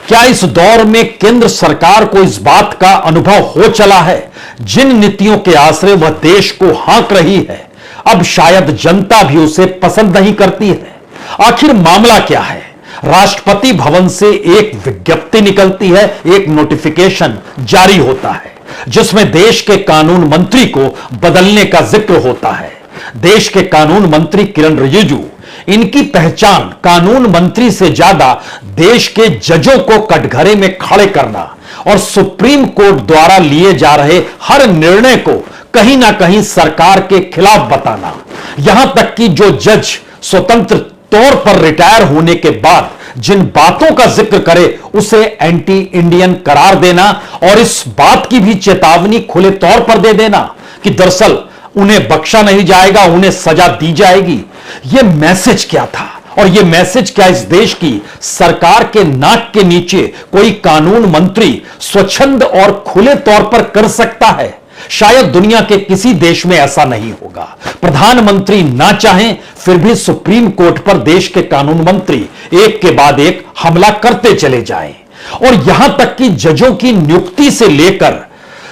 क्या इस दौर में केंद्र सरकार को इस बात का अनुभव हो चला है, जिन नीतियों के आश्रय वह देश को हाँक रही है, अब शायद जनता भी उसे पसंद नहीं करती है। आखिर मामला क्या है? राष्ट्रपति भवन से एक विज्ञप्ति निकलती है, एक नोटिफिकेशन जारी होता है, जिसमें देश के कानून मंत्री को बदलने का जिक्र होता है। देश के कानून मंत्री किरण रिजिजू, इनकी पहचान कानून मंत्री से ज्यादा देश के जजों को कटघरे में खड़े करना और सुप्रीम कोर्ट द्वारा लिए जा रहे हर निर्णय को कहीं ना कहीं सरकार के खिलाफ बताना, यहां तक कि जो जज स्वतंत्र तौर पर रिटायर होने के बाद जिन बातों का जिक्र करे उसे एंटी इंडियन करार देना और इस बात की भी चेतावनी खुले तौर पर दे देना कि दरअसल उन्हें बख्शा नहीं जाएगा, उन्हें सजा दी जाएगी। यह मैसेज क्या था और यह मैसेज क्या इस देश की सरकार के नाक के नीचे कोई कानून मंत्री स्वच्छंद और खुले तौर पर कर सकता है? शायद दुनिया के किसी देश में ऐसा नहीं होगा। प्रधानमंत्री ना चाहें फिर भी सुप्रीम कोर्ट पर देश के कानून मंत्री एक के बाद एक हमला करते चले जाएं और यहां तक कि जजों की नियुक्ति से लेकर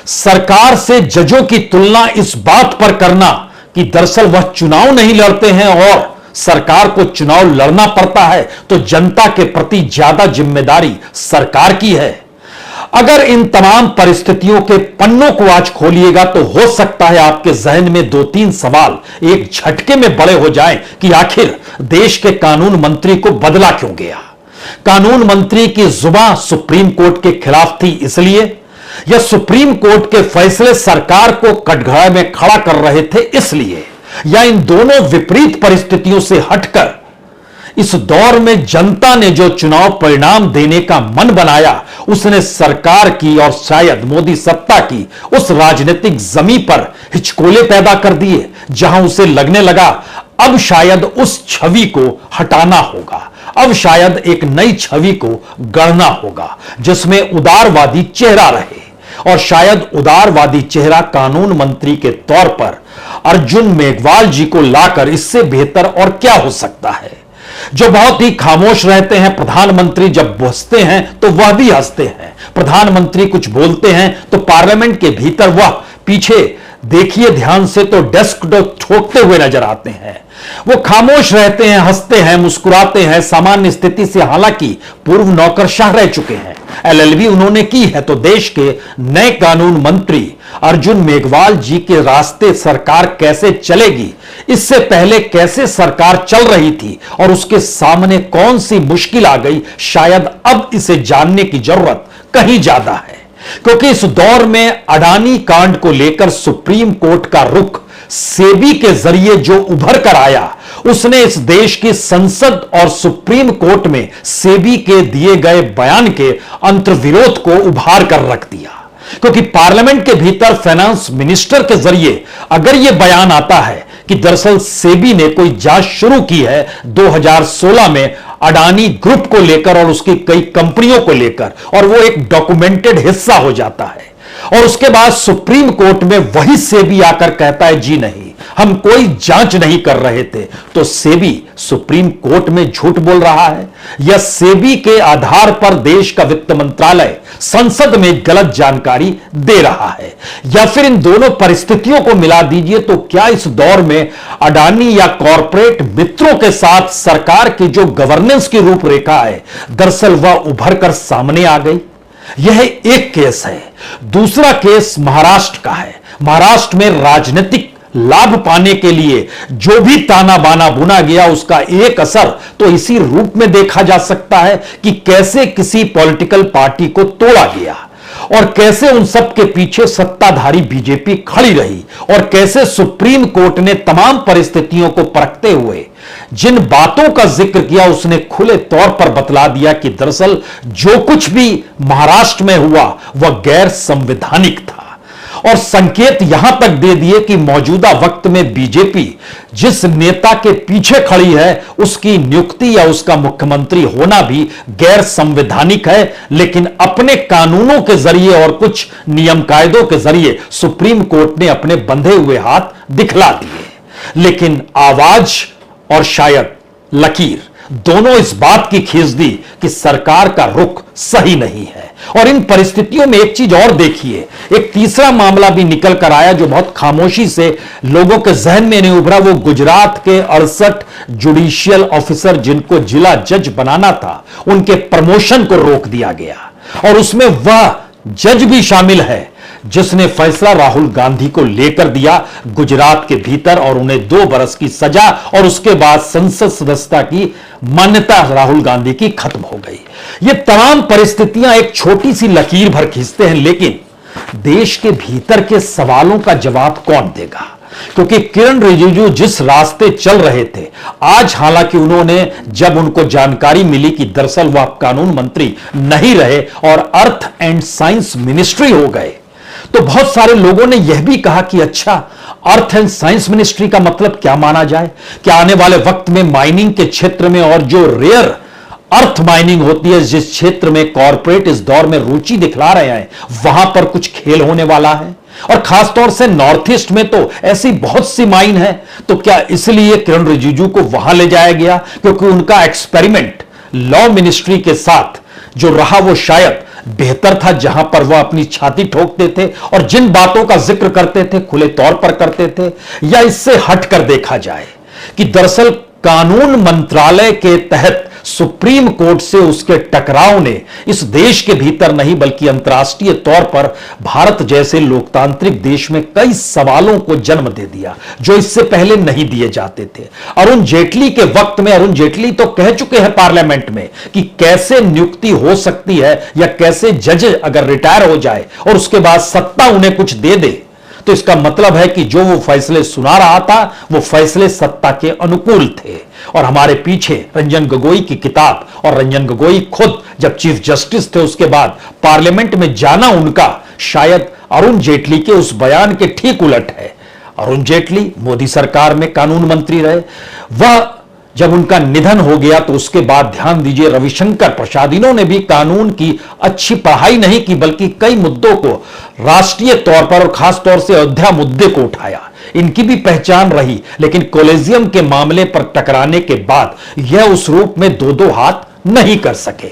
सरकार से जजों की तुलना इस बात पर करना कि दरअसल वह चुनाव नहीं लड़ते हैं और सरकार को चुनाव लड़ना पड़ता है, तो जनता के प्रति ज्यादा जिम्मेदारी सरकार की है। अगर इन तमाम परिस्थितियों के पन्नों को आज खोलिएगा तो हो सकता है आपके जहन में 2-3 सवाल एक झटके में बड़े हो जाएं कि आखिर देश के कानून मंत्री को बदला क्यों गया? कानून मंत्री की जुबान सुप्रीम कोर्ट के खिलाफ थी इसलिए, या सुप्रीम कोर्ट के फैसले सरकार को कटघरे में खड़ा कर रहे थे इसलिए, या इन दोनों विपरीत परिस्थितियों से हटकर इस दौर में जनता ने जो चुनाव परिणाम देने का मन बनाया उसने सरकार की और शायद मोदी सत्ता की उस राजनीतिक जमीन पर हिचकोले पैदा कर दिए, जहां उसे लगने लगा अब शायद उस छवि को हटाना होगा, अब शायद एक नई छवि को गढ़ना होगा जिसमें उदारवादी चेहरा रहे। और शायद उदारवादी चेहरा कानून मंत्री के तौर पर अर्जुन मेघवाल जी को लाकर इससे बेहतर और क्या हो सकता है, जो बहुत ही खामोश रहते हैं। प्रधानमंत्री जब हंसते हैं तो वह भी हंसते हैं, प्रधानमंत्री कुछ बोलते हैं तो पार्लियामेंट के भीतर वह पीछे देखिए ध्यान से तो डेस्क ठोकते हुए नजर आते हैं। वो खामोश रहते हैं, हंसते हैं, मुस्कुराते हैं। सामान्य स्थिति से हालांकि पूर्व नौकरशाह रह चुके हैं, LLB उन्होंने की है, तो देश के नए कानून मंत्री अर्जुन मेघवाल जी के रास्ते सरकार कैसे चलेगी, इससे पहले कैसे सरकार चल रही थी और उसके सामने कौन सी मुश्किल आ गई, शायद अब इसे जानने की जरूरत कहीं ज्यादा है। क्योंकि इस दौर में अडानी कांड को लेकर सुप्रीम कोर्ट का रुख सेबी के जरिए जो उभर कर आया, उसने इस देश की संसद और सुप्रीम कोर्ट में सेबी के दिए गए बयान के अंतर्विरोध को उभार कर रख दिया। क्योंकि पार्लियामेंट के भीतर फाइनेंस मिनिस्टर के जरिए अगर यह बयान आता है कि दरअसल सेबी ने कोई जांच शुरू की है 2016 में अडानी ग्रुप को लेकर और उसकी कई कंपनियों को लेकर, और वो एक डॉक्यूमेंटेड हिस्सा हो जाता है, और उसके बाद सुप्रीम कोर्ट में वही सेबी आकर कहता है जी नहीं, हम कोई जांच नहीं कर रहे थे, तो सेबी सुप्रीम कोर्ट में झूठ बोल रहा है, या सेबी के आधार पर देश का वित्त मंत्रालय संसद में गलत जानकारी दे रहा है, या फिर इन दोनों परिस्थितियों को मिला दीजिए तो क्या इस दौर में अडानी या कॉरपोरेट मित्रों के साथ सरकार की जो गवर्नेंस की रूपरेखा है दरअसल वह उभर कर सामने आ गई? यह एक केस है। दूसरा केस महाराष्ट्र का है। महाराष्ट्र में राजनीतिक लाभ पाने के लिए जो भी ताना बाना बुना गया उसका एक असर तो इसी रूप में देखा जा सकता है कि कैसे किसी पॉलिटिकल पार्टी को तोड़ा गया और कैसे उन सब के पीछे सत्ताधारी बीजेपी खड़ी रही, और कैसे सुप्रीम कोर्ट ने तमाम परिस्थितियों को परखते हुए जिन बातों का जिक्र किया उसने खुले तौर पर बतला दिया कि दरअसल जो कुछ भी महाराष्ट्र में हुआ वह गैर संवैधानिक था, और संकेत यहां तक दे दिए कि मौजूदा वक्त में बीजेपी जिस नेता के पीछे खड़ी है उसकी नियुक्ति या उसका मुख्यमंत्री होना भी गैर संवैधानिक है, लेकिन अपने कानूनों के जरिए और कुछ नियम कायदों के जरिए सुप्रीम कोर्ट ने अपने बंधे हुए हाथ दिखला दिए। लेकिन आवाज और शायद लकीर दोनों इस बात की खींच दी कि सरकार का रुख सही नहीं है। और इन परिस्थितियों में एक चीज और देखिए, एक तीसरा मामला भी निकल कर आया जो बहुत खामोशी से लोगों के जहन में नहीं उभरा। वो गुजरात के 68 जुडिशियल ऑफिसर जिनको जिला जज बनाना था, उनके प्रमोशन को रोक दिया गया। और उसमें वह जज भी शामिल है जिसने फैसला राहुल गांधी को लेकर दिया गुजरात के भीतर, और उन्हें 2 बरस की सजा और उसके बाद संसद सदस्यता की मान्यता राहुल गांधी की खत्म हो गई। ये तमाम परिस्थितियां एक छोटी सी लकीर भर खींचते हैं, लेकिन देश के भीतर के सवालों का जवाब कौन देगा? क्योंकि किरण रिजिजू जिस रास्ते चल रहे थे, आज हालांकि उन्होंने, जब उनको जानकारी मिली कि दरअसल वह कानून मंत्री नहीं रहे और अर्थ एंड साइंस मिनिस्ट्री हो गए, तो बहुत सारे लोगों ने यह भी कहा कि अच्छा, अर्थ एंड साइंस मिनिस्ट्री का मतलब क्या माना जाए? क्या आने वाले वक्त में माइनिंग के क्षेत्र में, और जो रेयर अर्थ माइनिंग होती है, जिस क्षेत्र में कॉरपोरेट इस दौर में रुचि दिखला रहे हैं, वहां पर कुछ खेल होने वाला है? और खासतौर से नॉर्थ ईस्ट में तो ऐसी बहुत सी माइन है, तो क्या इसलिए किरण रिजिजू को वहां ले जाया गया क्योंकि उनका एक्सपेरिमेंट लॉ मिनिस्ट्री के साथ जो रहा वो शायद बेहतर था, जहां पर वह अपनी छाती ठोकते थे और जिन बातों का जिक्र करते थे खुले तौर पर करते थे? या इससे हटकर देखा जाए कि दरअसल कानून मंत्रालय के तहत सुप्रीम कोर्ट से उसके टकराव ने इस देश के भीतर नहीं बल्कि अंतर्राष्ट्रीय तौर पर भारत जैसे लोकतांत्रिक देश में कई सवालों को जन्म दे दिया जो इससे पहले नहीं दिए जाते थे। अरुण जेटली के वक्त में, अरुण जेटली तो कह चुके हैं पार्लियामेंट में कि कैसे नियुक्ति हो सकती है या कैसे जज अगर रिटायर हो जाए और उसके बाद सत्ता उन्हें कुछ दे दे, तो इसका मतलब है कि जो वो फैसले सुना रहा था वो फैसले सत्ता के अनुकूल थे। और हमारे पीछे रंजन गोगोई की किताब, और रंजन गोगोई खुद जब चीफ जस्टिस थे उसके बाद पार्लियामेंट में जाना उनका शायद अरुण जेटली के उस बयान के ठीक उलट है। अरुण जेटली मोदी सरकार में कानून मंत्री रहे, वह जब उनका निधन हो गया तो उसके बाद ध्यान दीजिए रविशंकर प्रसाद, इन्होंने भी कानून की अच्छी पढ़ाई नहीं की बल्कि कई मुद्दों को राष्ट्रीय तौर पर और खास तौर से अयोध्या मुद्दे को उठाया। इनकी भी पहचान रही, लेकिन कॉलेजियम के मामले पर टकराने के बाद यह उस रूप में 2-2 हाथ नहीं कर सके।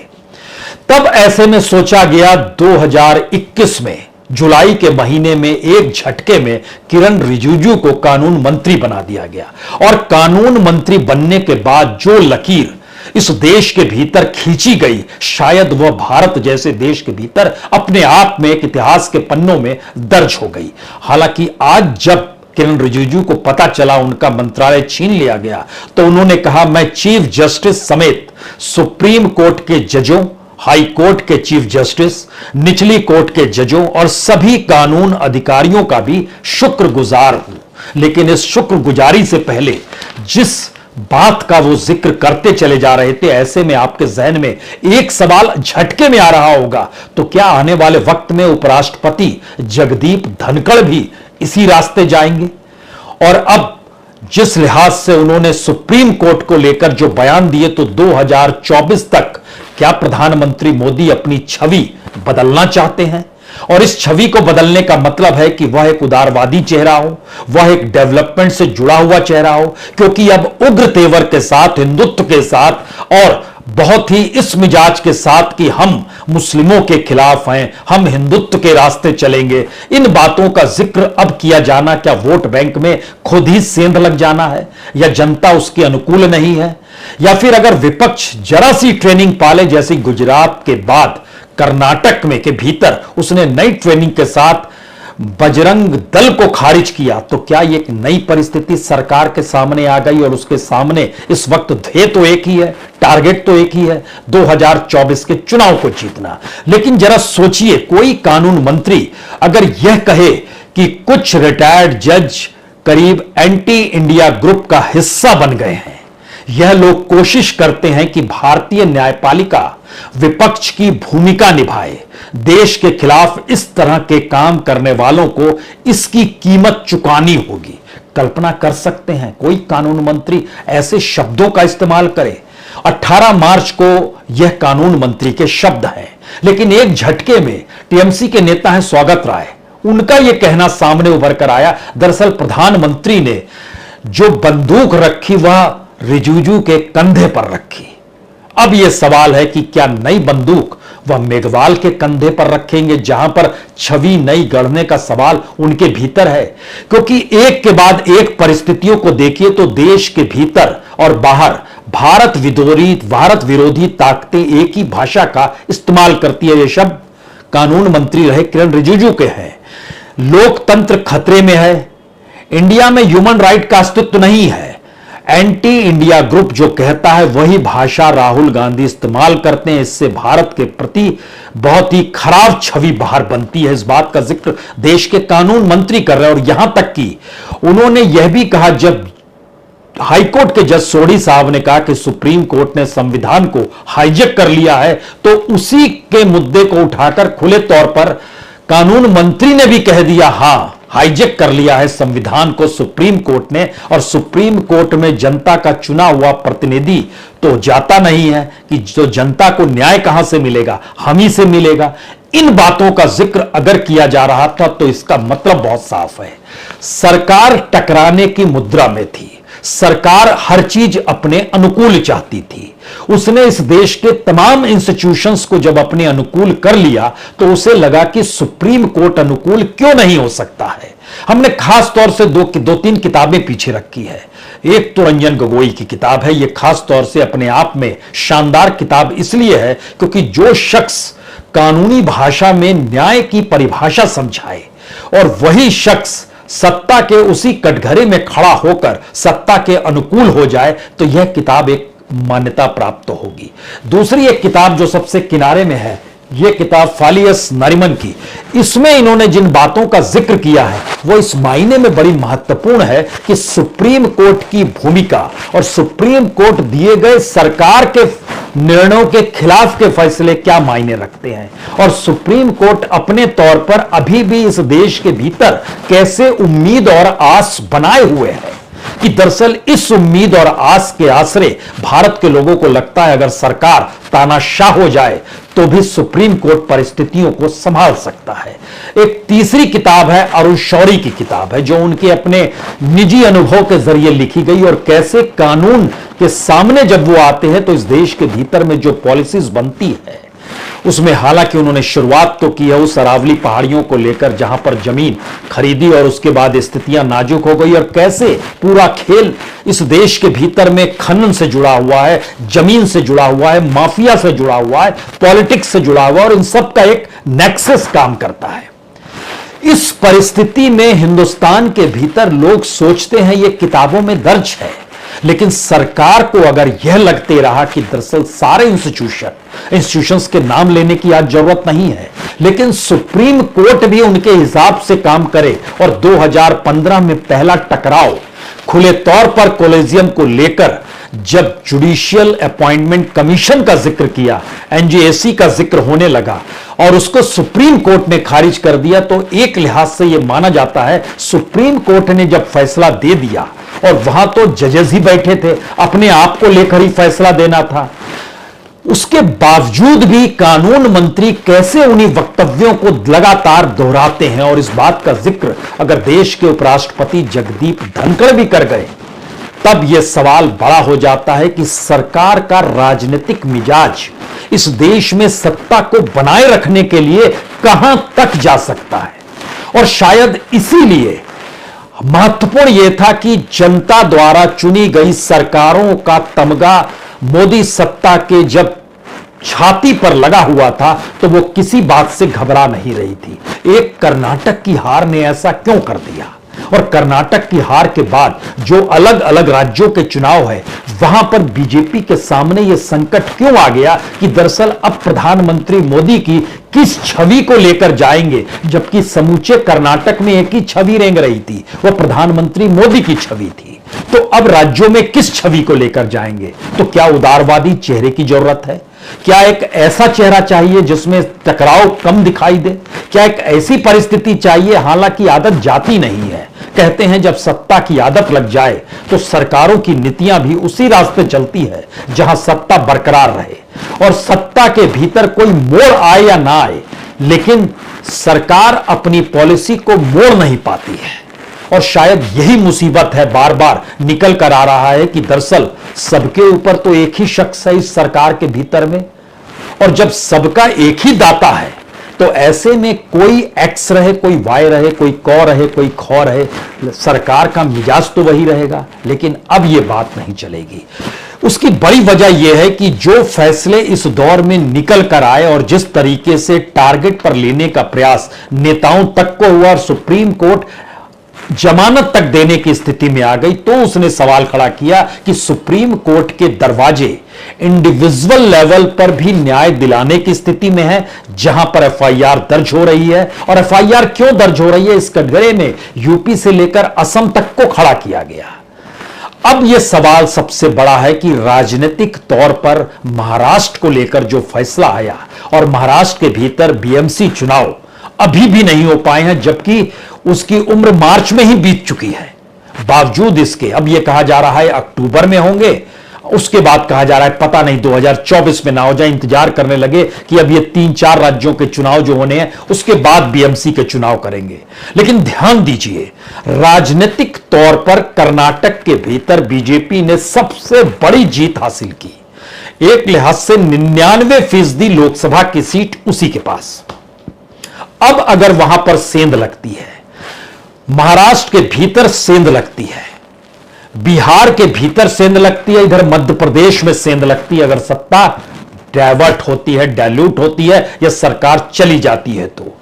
तब ऐसे में सोचा गया 2021 में जुलाई के महीने में एक झटके में किरण रिजिजू को कानून मंत्री बना दिया गया। और कानून मंत्री बनने के बाद जो लकीर इस देश के भीतर खींची गई, शायद वह भारत जैसे देश के भीतर अपने आप में एक इतिहास के पन्नों में दर्ज हो गई। हालांकि आज जब किरण रिजिजू को पता चला उनका मंत्रालय छीन लिया गया तो उन्होंने कहा, मैं चीफ जस्टिस समेत सुप्रीम कोर्ट के जजों, हाई कोर्ट के चीफ जस्टिस, निचली कोर्ट के जजों और सभी कानून अधिकारियों का भी शुक्रगुजार हूं। लेकिन इस शुक्रगुजारी से पहले जिस बात का वो जिक्र करते चले जा रहे थे, ऐसे में आपके जहन में एक सवाल झटके में आ रहा होगा, तो क्या आने वाले वक्त में उपराष्ट्रपति जगदीप धनखड़ भी इसी रास्ते जाएंगे? और अब जिस लिहाज से उन्होंने सुप्रीम कोर्ट को लेकर जो बयान दिए, तो 2024 तक क्या प्रधानमंत्री मोदी अपनी छवि बदलना चाहते हैं? और इस छवि को बदलने का मतलब है कि वह एक उदारवादी चेहरा हो, वह एक डेवलपमेंट से जुड़ा हुआ चेहरा हो, क्योंकि अब उग्र तेवर के साथ, हिंदुत्व के साथ और बहुत ही इस मिजाज के साथ कि हम मुस्लिमों के खिलाफ हैं, हम हिंदुत्व के रास्ते चलेंगे, इन बातों का जिक्र अब किया जाना क्या वोट बैंक में खुद ही सेंध लग जाना है? या जनता उसके अनुकूल नहीं है? या फिर अगर विपक्ष जरा सी ट्रेनिंग पाले, जैसी गुजरात के बाद कर्नाटक में के भीतर उसने नई ट्रेनिंग के साथ बजरंग दल को खारिज किया, तो क्या ये एक नई परिस्थिति सरकार के सामने आ गई? और उसके सामने इस वक्त ध्येय तो एक ही है, टारगेट तो एक ही है, 2024 के चुनाव को जीतना। लेकिन जरा सोचिए, कोई कानून मंत्री अगर यह कहे कि कुछ रिटायर्ड जज करीब एंटी इंडिया ग्रुप का हिस्सा बन गए हैं, यह लोग कोशिश करते हैं कि भारतीय न्यायपालिका विपक्ष की भूमिका निभाए, देश के खिलाफ इस तरह के काम करने वालों को इसकी कीमत चुकानी होगी। कल्पना कर सकते हैं कोई कानून मंत्री ऐसे शब्दों का इस्तेमाल करे? 18 मार्च को यह कानून मंत्री के शब्द हैं, लेकिन एक झटके में टीएमसी के नेता हैं स्वागत राय, उनका यह कहना सामने उभर कर आया, दरअसल प्रधानमंत्री ने जो बंदूक रखी वह रिजिजू के कंधे पर रखी। अब यह सवाल है कि क्या नई बंदूक वह मेघवाल के कंधे पर रखेंगे, जहां पर छवि नई गढ़ने का सवाल उनके भीतर है। क्योंकि एक के बाद एक परिस्थितियों को देखिए तो देश के भीतर और बाहर भारत विरोधी ताकतें एक ही भाषा का इस्तेमाल करती है। ये शब्द कानून मंत्री रहे किरण रिजिजू के हैं। लोकतंत्र खतरे में है, इंडिया में ह्यूमन राइट का अस्तित्व नहीं है। एंटी इंडिया ग्रुप जो कहता है वही भाषा राहुल गांधी इस्तेमाल करते हैं। इससे भारत के प्रति बहुत ही खराब छवि बाहर बनती है। इस बात का जिक्र देश के कानून मंत्री कर रहे हैं। और यहां तक कि उन्होंने यह भी कहा, जब हाईकोर्ट के जज सोढ़ी साहब ने कहा कि सुप्रीम कोर्ट ने संविधान को हाईजेक कर लिया है, तो उसी के मुद्दे को उठाकर खुले तौर पर कानून मंत्री ने भी कह दिया, हां हाईजेक कर लिया है संविधान को सुप्रीम कोर्ट ने। और सुप्रीम कोर्ट में जनता का चुना हुआ प्रतिनिधि तो जाता नहीं है कि जो जनता को न्याय कहां से मिलेगा, हम ही से मिलेगा। इन बातों का जिक्र अगर किया जा रहा था तो इसका मतलब बहुत साफ है, सरकार टकराने की मुद्रा में थी। सरकार हर चीज अपने अनुकूल चाहती थी। उसने इस देश के तमाम इंस्टीट्यूशंस को जब अपने अनुकूल कर लिया तो उसे लगा कि सुप्रीम कोर्ट अनुकूल क्यों नहीं हो सकता है। हमने खास तौर से दो तीन किताबें पीछे रखी है। एक तो रंजन गोगोई की किताब है। यह खास तौर से अपने आप में शानदार किताब इसलिए है क्योंकि जो शख्स कानूनी भाषा में न्याय की परिभाषा समझाए और वही शख्स सत्ता के उसी कटघरे में खड़ा होकर सत्ता के अनुकूल हो जाए तो यह किताब एक मान्यता प्राप्त होगी। दूसरी एक किताब जो सबसे किनारे में है, यह किताब फालियस नरिमन की। इसमें इन्होंने जिन बातों का जिक्र किया है वो इस मायने में बड़ी महत्वपूर्ण है कि सुप्रीम कोर्ट की भूमिका और सुप्रीम कोर्ट दिए गए सरकार के निर्णयों के खिलाफ के फैसले क्या मायने रखते हैं और सुप्रीम कोर्ट अपने तौर पर अभी भी इस देश के भीतर कैसे उम्मीद और आस बनाए हुए है कि दरअसल इस उम्मीद और आस के आसरे भारत के लोगों को लगता है अगर सरकार तानाशाह हो जाए तो भी सुप्रीम कोर्ट परिस्थितियों को संभाल सकता है। एक तीसरी किताब है अरुण शौरी की किताब है जो उनके अपने निजी अनुभव के जरिए लिखी गई और कैसे कानून के सामने जब वो आते हैं तो इस देश के भीतर में जो पॉलिसीज बनती है उसमें हालांकि उन्होंने शुरुआत तो की है उस अरावली पहाड़ियों को लेकर जहां पर जमीन खरीदी और उसके बाद स्थितियां नाजुक हो गई और कैसे पूरा खेल इस देश के भीतर में खनन से जुड़ा हुआ है, जमीन से जुड़ा हुआ है, माफिया से जुड़ा हुआ है, पॉलिटिक्स से जुड़ा हुआ है और इन सब का एक नेक्सस काम करता है। इस परिस्थिति में हिंदुस्तान के भीतर लोग सोचते हैं यह किताबों में दर्ज है, लेकिन सरकार को अगर यह लगते रहा कि दरअसल सारे इंस्टीट्यूशंस के नाम लेने की आज जरूरत नहीं है, लेकिन सुप्रीम कोर्ट भी उनके हिसाब से काम करे और 2015 में पहला टकराव खुले तौर पर कॉलेजियम को लेकर जब जुडिशियल अपॉइंटमेंट कमीशन का जिक्र किया, एनजीएसी का जिक्र होने लगा और उसको सुप्रीम कोर्ट ने खारिज कर दिया, तो एक लिहाज से यह माना जाता है सुप्रीम कोर्ट ने जब फैसला दे दिया और वहां तो जजेस ही बैठे थे, अपने आप को लेकर ही फैसला देना था, उसके बावजूद भी कानून मंत्री कैसे उन्हीं वक्तव्यों को लगातार दोहराते हैं। और इस बात का जिक्र अगर देश के उपराष्ट्रपति जगदीप धनखड़ भी कर गए तब यह सवाल बड़ा हो जाता है कि सरकार का राजनीतिक मिजाज इस देश में सत्ता को बनाए रखने के लिए कहां तक जा सकता है। और शायद इसीलिए महत्वपूर्ण यह था कि जनता द्वारा चुनी गई सरकारों का तमगा मोदी सत्ता के जब छाती पर लगा हुआ था तो वो किसी बात से घबरा नहीं रही थी। एक कर्नाटक की हार ने ऐसा क्यों कर दिया और कर्नाटक की हार के बाद जो अलग अलग राज्यों के चुनाव है वहां पर बीजेपी के सामने यह संकट क्यों आ गया कि दरअसल अब प्रधानमंत्री मोदी की किस छवि को लेकर जाएंगे, जबकि समूचे कर्नाटक में एक ही छवि रेंग रही थी, वो प्रधानमंत्री मोदी की छवि थी। तो अब राज्यों में किस छवि को लेकर जाएंगे? तो क्या उदारवादी चेहरे की जरूरत है? क्या एक ऐसा चेहरा चाहिए जिसमें टकराव कम दिखाई दे? क्या एक ऐसी परिस्थिति चाहिए? हालांकि आदत जाती नहीं है, कहते हैं जब सत्ता की आदत लग जाए तो सरकारों की नीतियां भी उसी रास्ते चलती है जहां सत्ता बरकरार रहे और सत्ता के भीतर कोई मोड़ आए या ना आए, लेकिन सरकार अपनी पॉलिसी को मोड़ नहीं पाती है और शायद यही मुसीबत है, बार बार निकल कर आ रहा है कि दरअसल सबके ऊपर तो एक ही शख्स है इस सरकार के भीतर में, और जब सबका एक ही दाता है तो ऐसे में कोई एक्स रहे, कोई वाई रहे, कोई कौ रहे, कोई खौ रहे, सरकार का मिजाज तो वही रहेगा। लेकिन अब यह बात नहीं चलेगी। उसकी बड़ी वजह यह है कि जो फैसले इस दौर में निकल कर आए और जिस तरीके से टारगेट पर लेने का प्रयास नेताओं तक को हुआ और सुप्रीम कोर्ट जमानत तक देने की स्थिति में आ गई, तो उसने सवाल खड़ा किया कि सुप्रीम कोर्ट के दरवाजे इंडिविजुअल लेवल पर भी न्याय दिलाने की स्थिति में है, जहां पर एफआईआर दर्ज हो रही है। और एफआईआर क्यों दर्ज हो रही है, इस कटघरे में यूपी से लेकर असम तक को खड़ा किया गया। अब यह सवाल सबसे बड़ा है कि राजनीतिक तौर पर महाराष्ट्र को लेकर जो फैसला आया, और महाराष्ट्र के भीतर बीएमसी चुनाव अभी भी नहीं हो पाए हैं, जबकि उसकी उम्र मार्च में ही बीत चुकी है। बावजूद इसके अब यह कहा जा रहा है अक्टूबर में होंगे, उसके बाद कहा जा रहा है पता नहीं 2024 में ना हो जाए। इंतजार करने लगे कि अब ये 3-4 राज्यों के चुनाव जो होने हैं उसके बाद बीएमसी के चुनाव करेंगे। लेकिन ध्यान दीजिए, राजनीतिक तौर पर कर्नाटक के भीतर बीजेपी ने सबसे बड़ी जीत हासिल की। एक लिहाज से 99% लोकसभा की सीट उसी के पास। अब अगर वहां पर सेंध लगती है, महाराष्ट्र के भीतर सेंध लगती है, बिहार के भीतर सेंध लगती है, इधर मध्य प्रदेश में सेंध लगती है, अगर सत्ता डाइवर्ट होती है, डाइल्यूट होती है या सरकार चली जाती है, तो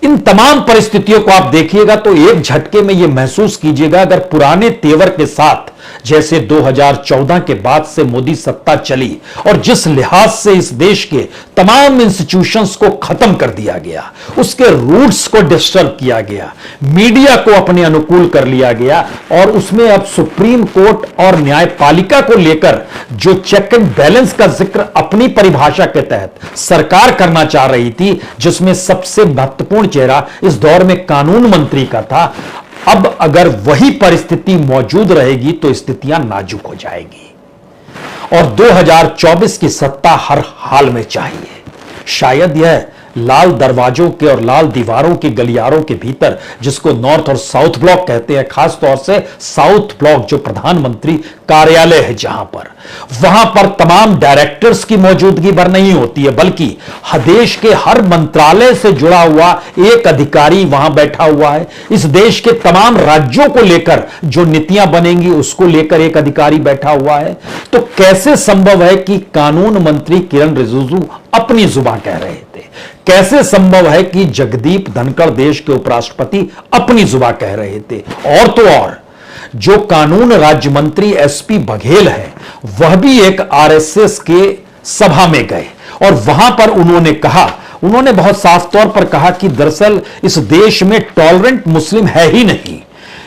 इन तमाम परिस्थितियों को आप देखिएगा तो एक झटके में यह महसूस कीजिएगा, अगर पुराने तेवर के साथ जैसे 2014 के बाद से मोदी सत्ता चली और जिस लिहाज से इस देश के तमाम इंस्टीट्यूशंस को खत्म कर दिया गया, उसके रूट्स को डिस्टर्ब किया गया, मीडिया को अपने अनुकूल कर लिया गया, और उसमें अब सुप्रीम कोर्ट और न्यायपालिका को लेकर जो चेक एंड बैलेंस का जिक्र अपनी परिभाषा के तहत सरकार करना चाह रही थी, जिसमें सबसे महत्वपूर्ण चेहरा इस दौर में कानून मंत्री का था, अब अगर वही परिस्थिति मौजूद रहेगी तो स्थितियां नाजुक हो जाएगी। और 2024 की सत्ता हर हाल में चाहिए। शायद यह लाल दरवाजों के और लाल दीवारों के गलियारों के भीतर, जिसको नॉर्थ और साउथ ब्लॉक कहते हैं, खास तौर से साउथ ब्लॉक जो प्रधानमंत्री कार्यालय है, जहां पर वहां पर तमाम डायरेक्टर्स की मौजूदगी भर नहीं होती है, बल्कि देश के हर मंत्रालय से जुड़ा हुआ एक अधिकारी वहां बैठा हुआ है। इस देश के तमाम राज्यों को लेकर जो नीतियां बनेंगी उसको लेकर एक अधिकारी बैठा हुआ है। तो कैसे संभव है कि कानून मंत्री किरण रिजिजू अपनी जुबान कह रहे थे? कैसे संभव है कि जगदीप धनखड़ देश के उपराष्ट्रपति अपनी जुबान कह रहे थे? और तो और जो कानून राज्य मंत्री एसपी बघेल है, वह भी एक आरएसएस के सभा में गए और वहां पर उन्होंने बहुत साफ तौर पर कहा कि दरअसल इस देश में टॉलरेंट मुस्लिम है ही नहीं।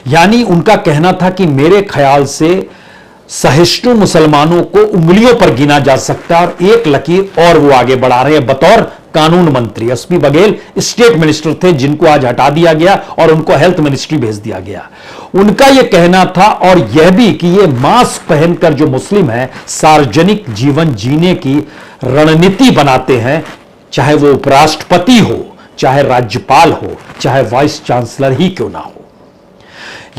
यानी उनका कहना था कि मेरे ख्याल से सहिष्णु मुसलमानों को उंगलियों पर गिना जा सकता है, और एक लकीर और वो आगे बढ़ा रहे हैं बतौर कानून मंत्री। एसपी बघेल स्टेट मिनिस्टर थे, जिनको आज हटा दिया गया और उनको हेल्थ मिनिस्ट्री भेज दिया गया। उनका यह कहना था, और यह भी कि ये मास्क पहनकर जो मुस्लिम है सार्वजनिक जीवन जीने की रणनीति बनाते हैं, चाहे वो उपराष्ट्रपति हो, चाहे राज्यपाल हो, चाहे वाइस चांसलर ही क्यों ना हो।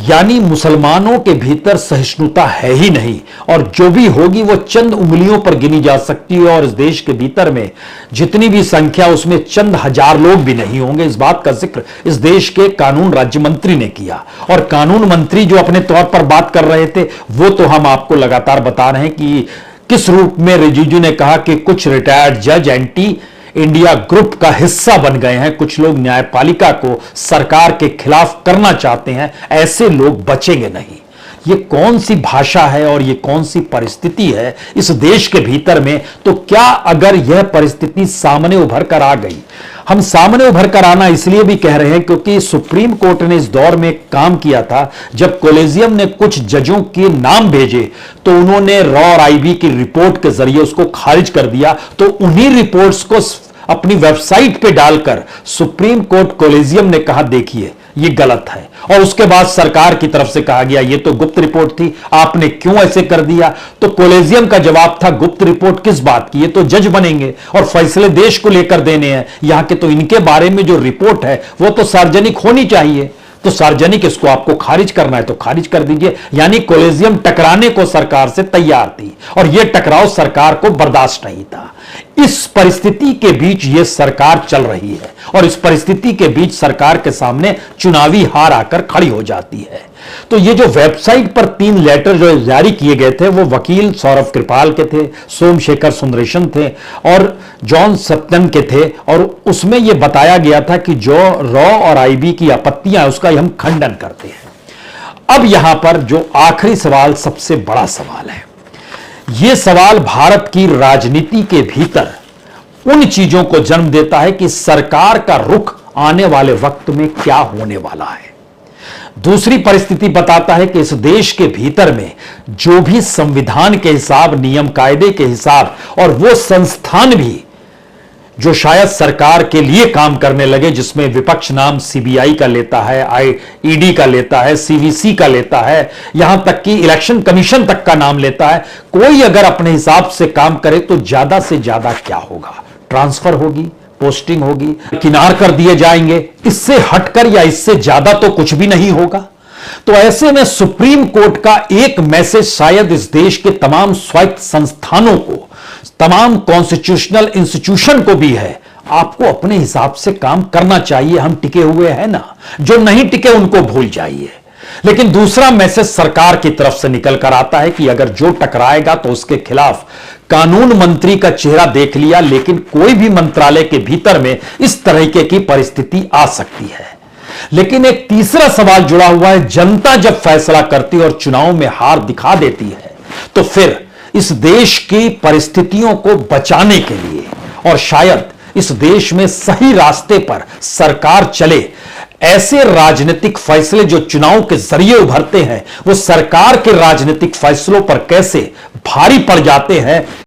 यानी मुसलमानों के भीतर सहिष्णुता है ही नहीं, और जो भी होगी वो चंद उंगलियों पर गिनी जा सकती है, और इस देश के भीतर में जितनी भी संख्या उसमें चंद हजार लोग भी नहीं होंगे। इस बात का जिक्र इस देश के कानून राज्य मंत्री ने किया, और कानून मंत्री जो अपने तौर पर बात कर रहे थे वो तो हम आपको लगातार बता रहे हैं कि किस रूप में रिजिजू ने कहा कि कुछ रिटायर्ड जज एंटी इंडिया ग्रुप का हिस्सा बन गए हैं, कुछ लोग न्यायपालिका को सरकार के खिलाफ करना चाहते हैं, ऐसे लोग बचेंगे नहीं। ये कौन सी भाषा है और ये कौन सी परिस्थिति है इस देश के भीतर में? तो क्या अगर यह परिस्थिति सामने उभर कर आ गई, हम सामने उभर कर आना इसलिए भी कह रहे हैं क्योंकि सुप्रीम कोर्ट ने इस दौर में काम किया था, जब कॉलेजियम ने कुछ जजों के नाम भेजे तो उन्होंने रॉ और आईबी की रिपोर्ट के जरिए उसको खारिज कर दिया। तो उन्हीं रिपोर्ट्स को अपनी वेबसाइट पे डालकर सुप्रीम कोर्ट कॉलेजियम ने कहा देखिए ये गलत है, और उसके बाद सरकार की तरफ से कहा गया ये तो गुप्त रिपोर्ट थी, आपने क्यों ऐसे कर दिया? तो कॉलेजियम का जवाब था गुप्त रिपोर्ट किस बात की, ये तो जज बनेंगे और फैसले देश को लेकर देने हैं, यहां के तो इनके बारे में जो रिपोर्ट है वो तो सार्वजनिक होनी चाहिए। तो सार्वजनिक इसको आपको खारिज करना है तो खारिज कर दीजिए। यानी कॉलेजियम टकराने को सरकार से तैयार थी और यह टकराव सरकार को बर्दाश्त नहीं था। इस परिस्थिति के बीच यह सरकार चल रही है और इस परिस्थिति के बीच सरकार के सामने चुनावी हार आकर खड़ी हो जाती है। तो ये जो वेबसाइट पर 3 लेटर जो जारी किए गए थे वो वकील सौरभ कृपाल के थे, सोमशेखर सुंदरेशन थे और जॉन सत्यन के थे। और उसमें यह बताया गया था कि जो रॉ और आईबी की आपत्तियां उसका हम खंडन करते हैं। अब यहां पर जो आखिरी सवाल सबसे बड़ा सवाल है, यह सवाल भारत की राजनीति के भीतर उन चीजों को जन्म देता है कि सरकार का रुख आने वाले वक्त में क्या होने वाला है। दूसरी परिस्थिति बताता है कि इस देश के भीतर में जो भी संविधान के हिसाब, नियम कायदे के हिसाब और वो संस्थान भी जो शायद सरकार के लिए काम करने लगे, जिसमें विपक्ष नाम सीबीआई का लेता है, ईडी का लेता है, सीवीसी का लेता है, यहां तक कि इलेक्शन कमीशन तक का नाम लेता है, कोई अगर अपने हिसाब से काम करे तो ज्यादा से ज्यादा क्या होगा? ट्रांसफर होगी, पोस्टिंग होगी, किनार कर दिए जाएंगे। इससे हटकर या इससे ज्यादा तो कुछ भी नहीं होगा। तो ऐसे में सुप्रीम कोर्ट का एक मैसेज शायद इस देश के तमाम स्वायत्त संस्थानों को, तमाम कॉन्स्टिट्यूशनल इंस्टीट्यूशन को भी है, आपको अपने हिसाब से काम करना चाहिए। हम टिके हुए हैं ना, जो नहीं टिके उनको भूल जाइए। लेकिन दूसरा मैसेज सरकार की तरफ से निकल कर आता है कि अगर जो टकराएगा तो उसके खिलाफ कानून मंत्री का चेहरा देख लिया, लेकिन कोई भी मंत्रालय के भीतर में इस तरीके की परिस्थिति आ सकती है। लेकिन एक तीसरा सवाल जुड़ा हुआ है, जनता जब फैसला करती है और चुनाव में हार दिखा देती है तो फिर इस देश की परिस्थितियों को बचाने के लिए और शायद इस देश में सही रास्ते पर सरकार चले, ऐसे राजनीतिक फैसले जो चुनाव के जरिए उभरते हैं वो सरकार के राजनीतिक फैसलों पर कैसे भारी पड़ जाते हैं।